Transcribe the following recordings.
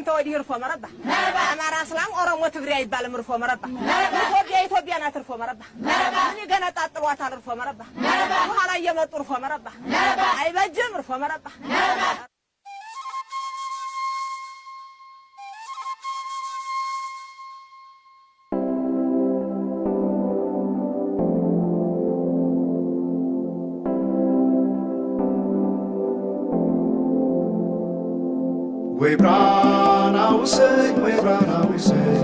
أنت ودي رفو مربع أمار أسلام أورمو تقري يبال مرفو مربع إثيوبيا ناترفو مربع أني جنا تطلعات على رفو مربع وهلا يمط رفو مربع أي بجم رفو مربع We brown our say, we brown our say,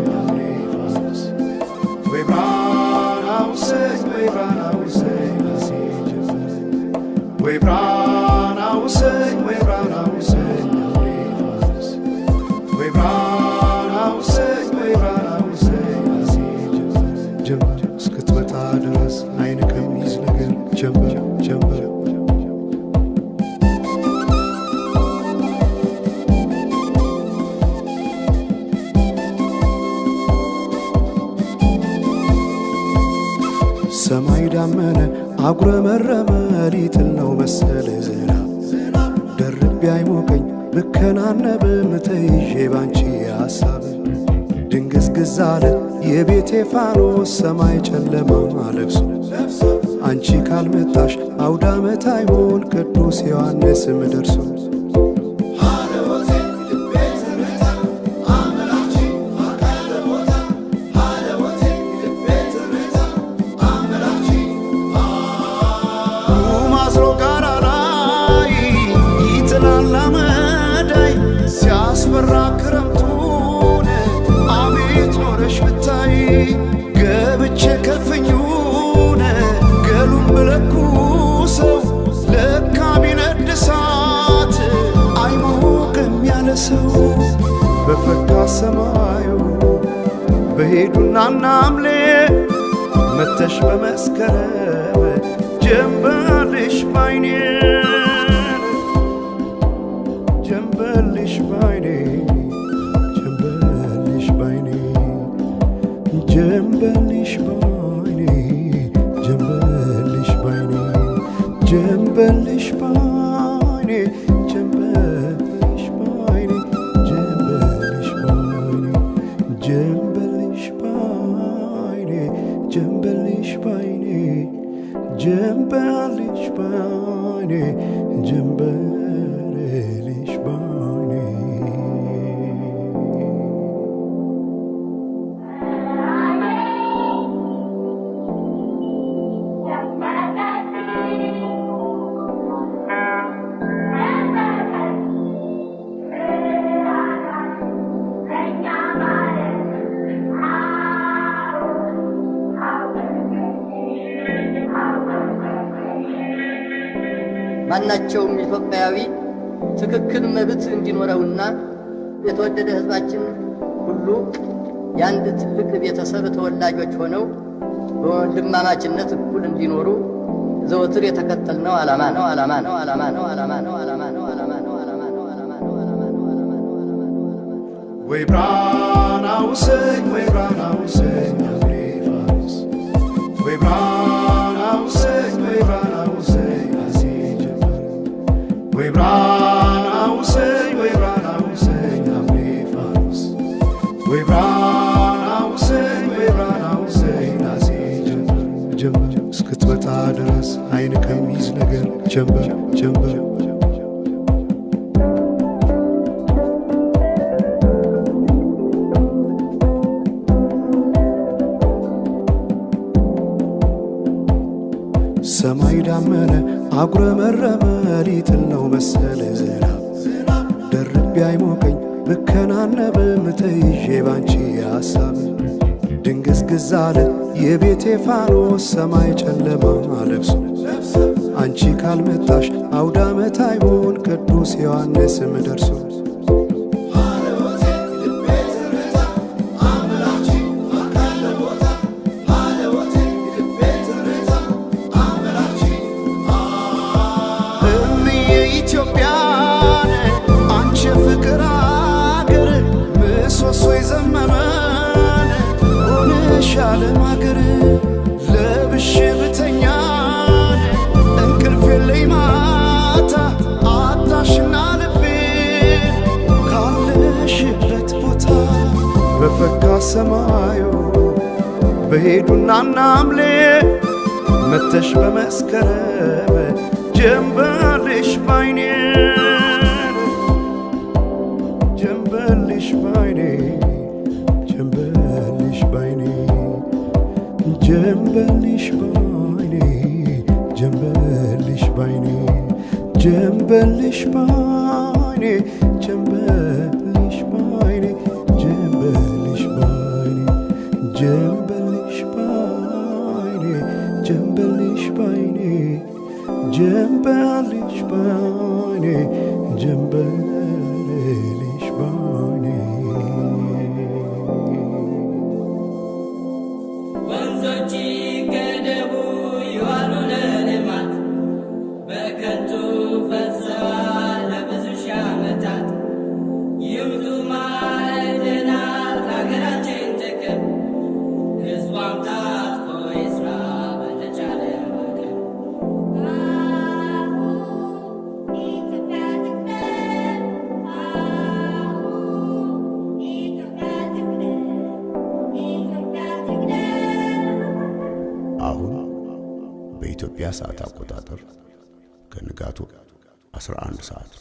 we brown our say, we brown our say, we brown our say, we brown our say, we brown our say, we brown our say. Jump, skut matadras, eine kamis lagen, jump, jump. ሰማይ ዳመነ አጉረመረመ ሊጥል ነው መሰለ ዝና ደርቤ አይሞቀኝ ብከናነብ ምተይዤ ባንቺ ሐሳብ ድንግዝግዝ አለ የቤቴ ፋኖስ ሰማይ ጨለማ ለብሶ አንቺ ካልመጣሽ አውደ ዓመት አይሆን ቅዱስ ዮሐንስም ደርሶ ክረምቱን አቤት ኖረሽ ብታይ ገብቼ ከፍኙን ገሉን ብለኩሰው ለካ ቢነድሳት አይሞቅም ያለ ሰው በፈካ ሰማዩ በሄዱና ናምሌ መተሽ በመስከረም ጀንበልሽ ባይኔ ጀንበልሽ ባይኔ ጀንበልሽ ባይኔ ጀንበልሽ ባይኔ ጀንበልሽ ባይኔ ጀንበልሽ ባይኔ ጀንበልሽ ባይኔ ጀንበልሽ ባይኔ ጀንበልሽ ባይኔ ጀንበልሽ ባይኔ ጀንበልሽ ባይኔ ጀንበልሽ ባይኔ ማናቸውም ኢትዮጵያዊ ትክክል መብት እንዲኖረውና የተወደደ ህዝባችን ሁሉ ያንድ ትልቅ ቤተሰብ ተወላጆች ሆነው በወንድማማችነት እኩል እንዲኖሩ ዘወትር የተከተልነው ዓላማ ነው። We brown our say, we brown our say, we brown our say, we brown our say, we brown our say, we brown our say, we brown our say, we brown our say, ጀምበር እስክትመጣ ድረስ አይን ከሚይዝ ነገር ጀምበር ጀምበር ሰማይ ዳመነ አጉረመረመ ሊጥል ነው መሰለ ዝናብ ደርቤ አይሞቀኝ ብከናነብ ምተይዤ ባንቺ ሐሳብ ድንግዝግዝ አለ የቤቴ ፋኖስ ሰማይ ጨለማ ለብሶ አንቺ ካልመጣሽ አውደ ዓመት አይሆን ቅዱስ ዮሐንስም ደርሶ ሻለም አገር ለብሼ ብተኛን እንቅልፍ የለኝ ማታ አጣሽና ልቤን ካለሽበት በሄዱና ናምሌ መተሽ በመስከረም ጀንበልሽ ባይኔ ጀንበልሽ ባይኔ ጀንበልሽ ባይኔ ጀንበልሽ ባይኔ ጀንበልሽ ባይኔ ጀንበልሽ ባይኔ ጀንበልሽ ባይኔ ጀንበልሽ ባይኔ ጀንበልሽ ባይኔ ጀንበልሽ ባይኔ ጀንበልሽ ባይኔ ጀንበልሽ ባይኔ ወንዞች ገደቡ ይዋሉ ለልማት በከንቱ ፈሰዋል ለብዙ ሺህ ዓመታት ይምጡ ማዕድናት ለሀገራችን ጥቅም ሕዝቧም ታጥቆ ይስራ በተቻለ አቅም አሁን በኢትዮጵያ ሰዓት አቆጣጠር ከንጋቱ 11 ሰዓት